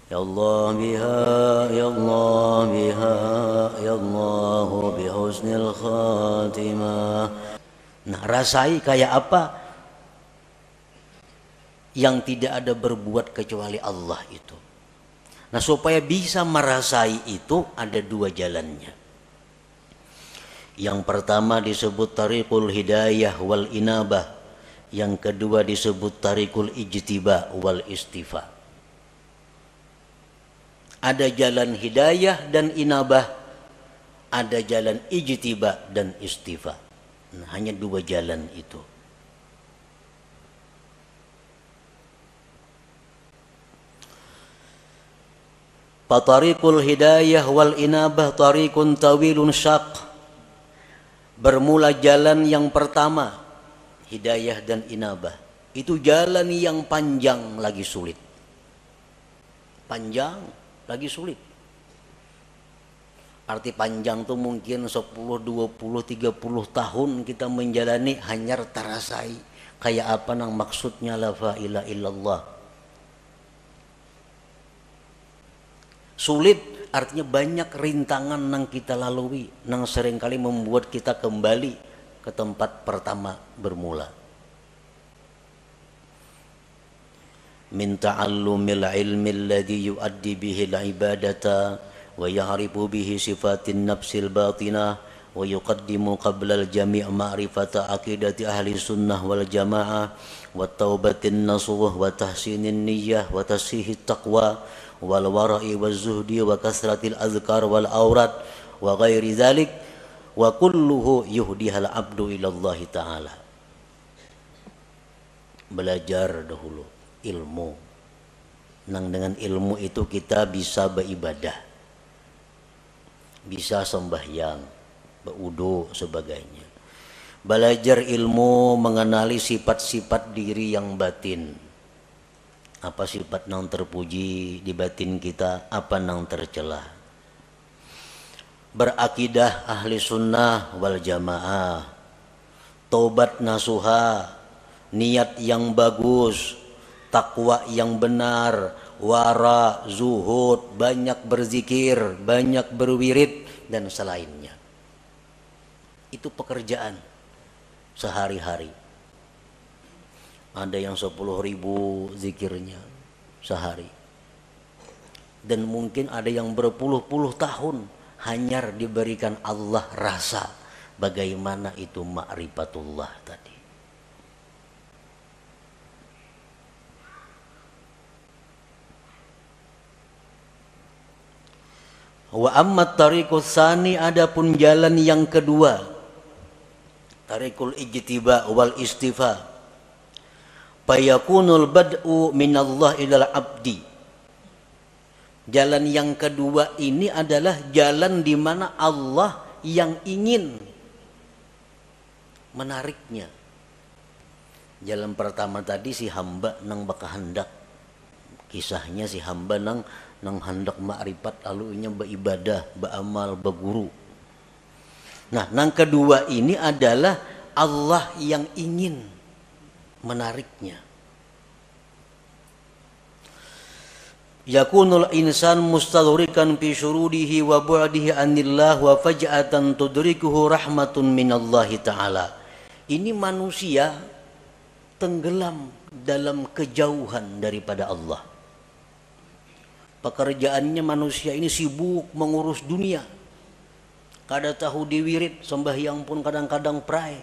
Ya Allah biha, ya Allah biha, ya Allah bihusnil khatimah. Nah, rasai kayak apa? Yang tidak ada berbuat kecuali Allah itu. Nah, supaya bisa merasai itu ada dua jalannya. Yang pertama disebut tariqul hidayah wal inabah. Yang kedua disebut tariqul ijtiba wal istifa. Ada jalan hidayah dan inabah, ada jalan ijtiba dan istifa. Nah, hanya dua jalan itu. Fatariqul hidayah wal inabah tariqun tawilun syaq. Bermula jalan yang pertama, hidayah dan inabah. Itu jalan yang panjang lagi sulit. Panjang lagi sulit. Arti panjang tuh mungkin 10, 20, 30 tahun kita menjalani hanya terasai. Kayak apa nang maksudnya la ilaha illallah. Sulit artinya banyak rintangan nang kita lalui, nang seringkali membuat kita kembali ke tempat pertama bermula. Min ta'allumil ilmi alladhi yuaddi bihi al-ibadata wa ya'rifu bihi sifatin nafsil batinah wa yuqaddimu qabla al-jami' ma'rifata aqidati ahli sunnah wal jamaah wa taubatin nasuh wa tahsinin niyyah wa tasihit taqwa wal wara'i waz zuhdi wa kasratil azkar wal aurat wa ghairi dzalik wa kulluhu yuhdihal abdu ilallahi ta'ala. Belajar dahulu ilmu, nang dengan ilmu itu kita bisa beribadah, bisa sembahyang, berwudu sebagainya. Belajar ilmu mengenali sifat-sifat diri yang batin. Apa sifat nang terpuji di batin kita, apa nang tercela. Berakidah ahli sunnah wal jamaah, taubat nasuha, niat yang bagus, takwa yang benar, wara, zuhud, banyak berzikir, banyak berwirid dan selainnya. Itu pekerjaan sehari-hari. Ada yang 10.000 zikirnya sehari. Dan mungkin ada yang berpuluh-puluh tahun hanya diberikan Allah rasa bagaimana itu ma'rifatullah tadi. Wa ammat tariqus tsani, adapun jalan yang kedua, tariqul ijtiba wal istifa. Fayakunul bad'u minallah ilal abdi. Jalan yang kedua ini adalah jalan di mana Allah yang ingin menariknya. Jalan pertama tadi si hamba nang baka hendak, kisahnya si hamba nang hendak ma'rifat lalu nya beribadah, beramal, berguru. Nah, nang kedua ini adalah Allah yang ingin menariknya. Yakunul insan mustadhrikan fi syurudihi wa bu'dihi anillah wa faj'atan tudrikuhu rahmatun minallahi ta'ala. Ini manusia tenggelam dalam kejauhan daripada Allah. Pekerjaannya manusia ini sibuk mengurus dunia. Kada tahu diwirid, sembahyang pun kadang-kadang pray.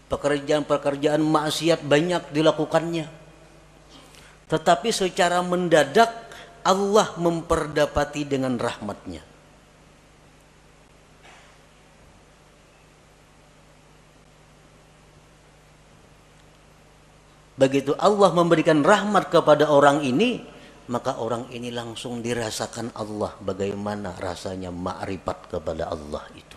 Pekerjaan-pekerjaan maksiat banyak dilakukannya. Tetapi secara mendadak Allah memperdapati dengan rahmatnya. Begitu Allah memberikan rahmat kepada orang ini, maka orang ini langsung dirasakan Allah bagaimana rasanya ma'rifat kepada Allah itu.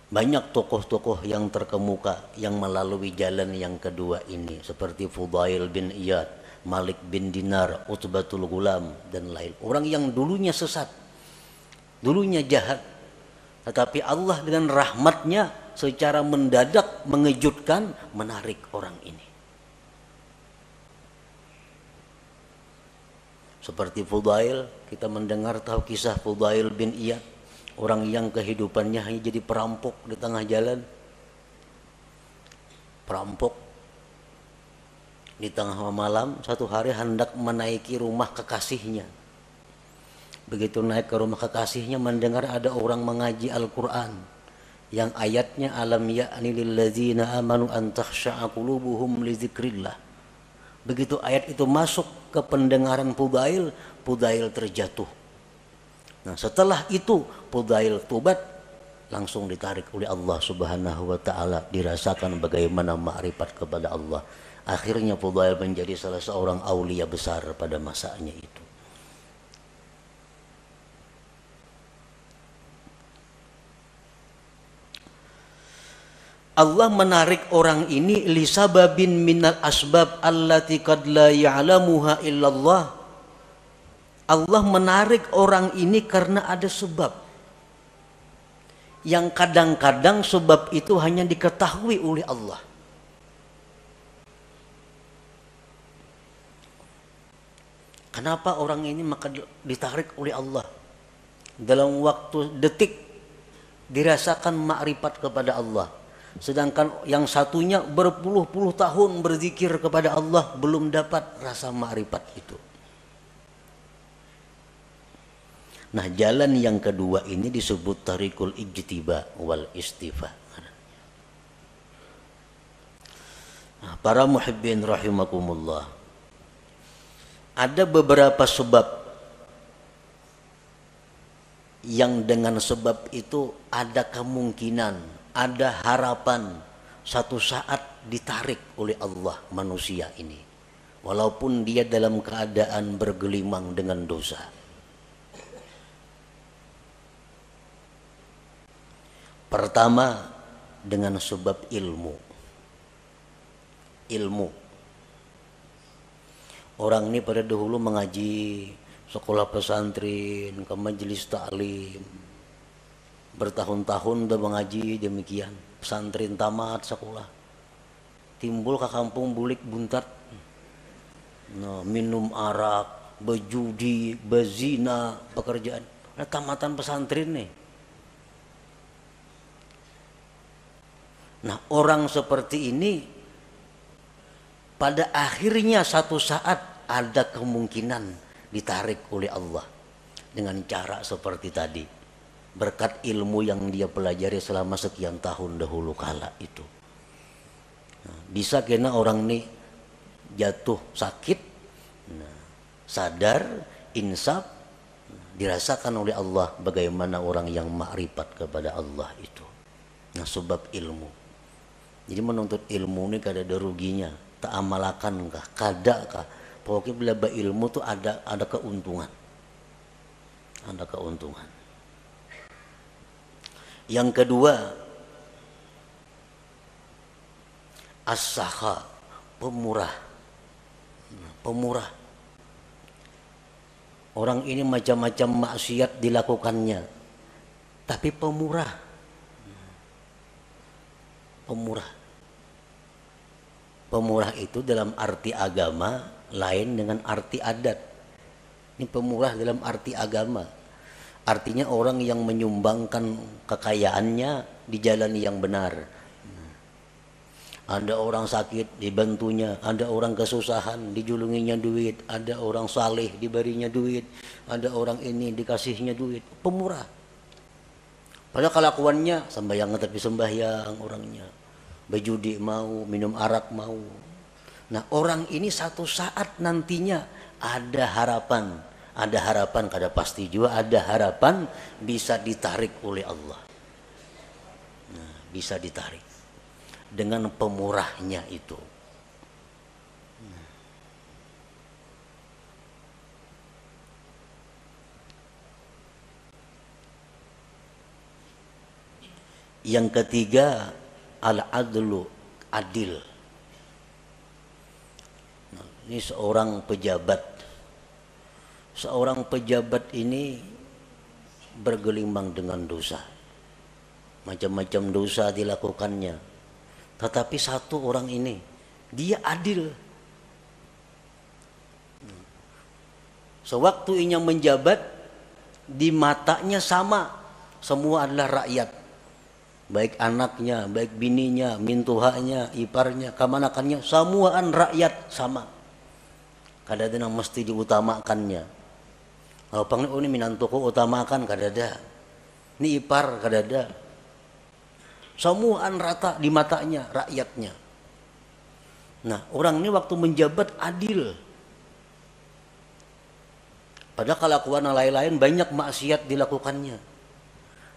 Banyak tokoh-tokoh yang terkemuka yang melalui jalan yang kedua ini, seperti Fudail bin Iyad, Malik bin Dinar, Utbatul Ghulam dan lain. Orang yang dulunya sesat, dulunya jahat, tetapi Allah dengan rahmatnya secara mendadak mengejutkan, menarik orang ini. Seperti Fudail, kita mendengar tahu kisah Fudail bin Iyad, orang yang kehidupannya hanya jadi perampok di tengah jalan. Perampok di tengah malam satu hari hendak menaiki rumah kekasihnya. Begitu naik ke rumah kekasihnya, mendengar ada orang mengaji Al-Quran yang ayatnya alam ya'ni lilladzina amanu an takhsha'a qulubuhum li dzikrillah. Begitu ayat itu masuk ke pendengaran Fudail, Fudail terjatuh. Nah, setelah itu Fudail tobat, langsung ditarik oleh Allah Subhanahu wa taala, dirasakan bagaimana ma'rifat kepada Allah. Akhirnya Fudail menjadi salah seorang aulia besar pada masanya itu. Allah menarik orang ini lisababin minal asbab allati qad la ya'lamuha illallah. Allah menarik orang ini karena ada sebab yang kadang-kadang sebab itu hanya diketahui oleh Allah. Kenapa orang ini maka ditarik oleh Allah? Dalam waktu detik dirasakan makrifat kepada Allah. Sedangkan yang satunya berpuluh-puluh tahun berzikir kepada Allah belum dapat rasa makrifat itu. Nah, jalan yang kedua ini disebut tarikul ijtiba wal istifa. Nah, para muhibbin rahimakumullah, ada beberapa sebab yang dengan sebab itu ada kemungkinan, ada harapan satu saat ditarik oleh Allah manusia ini, walaupun dia dalam keadaan bergelimang dengan dosa. Pertama, dengan sebab ilmu. Orang ini pada dahulu mengaji, sekolah pesantren, ke majelis taklim, bertahun-tahun udah mengaji demikian, pesantren tamat sekolah, timbul ke kampung bulik buntat, nah, minum arak, berjudi, berzina, pekerjaan. Nah, tamatan pesantren nih. Nah, orang seperti ini pada akhirnya satu saat ada kemungkinan ditarik oleh Allah dengan cara seperti tadi, berkat ilmu yang dia pelajari selama sekian tahun dahulu kala itu. Nah, bisa kena orang ini jatuh sakit, nah, sadar, insaf, dirasakan oleh Allah bagaimana orang yang makrifat kepada Allah itu. Nah, sebab ilmu. Jadi menuntut ilmu ini kada ada ruginya, tak amalakan kah, kada kah. Pokoknya bila ilmu tuh ada keuntungan. Ada keuntungan. Yang kedua, as-sakha, pemurah. Pemurah. Orang ini macam-macam maksiat dilakukannya, tapi pemurah. Pemurah. Pemurah itu dalam arti agama lain dengan arti adat. Ini pemurah dalam arti agama. Artinya orang yang menyumbangkan kekayaannya di jalan yang benar. Ada orang sakit dibantunya, ada orang kesusahan dijulunginya duit, ada orang saleh diberinya duit, ada orang ini dikasihnya duit. Pemurah. Padahal kelakuannya sembahyang tapi sembahyang orangnya. Berjudi mau, minum arak mau. Nah, orang ini satu saat nantinya ada harapan kada pasti juga ada harapan bisa ditarik oleh Allah. Nah, bisa ditarik dengan pemurahnya itu. Yang ketiga, al-adlu, adil. Nah, ini seorang pejabat. Seorang pejabat ini bergelimang dengan dosa. Macam-macam dosa dilakukannya. Tetapi satu orang ini, dia adil. Sewaktu inya menjabat, di matanya sama, semua adalah rakyat. Baik anaknya, baik bininya, mintuhanya, iparnya, kamanakannya, semuaan rakyat sama. Kadang-kadang mesti diutamakannya. Kalau panggil ini minantuku utamakan kadada. Ini ipar kadada. Semuaan rata di matanya rakyatnya. Nah, orang ini waktu menjabat adil. Padahal kelakuan lain-lain banyak maksiat dilakukannya.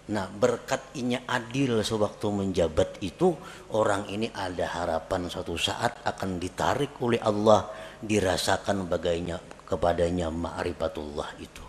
Nah, berkat inya adil sewaktu menjabat itu, orang ini ada harapan suatu saat akan ditarik oleh Allah, dirasakan bagainya kepadanya ma'rifatullah itu.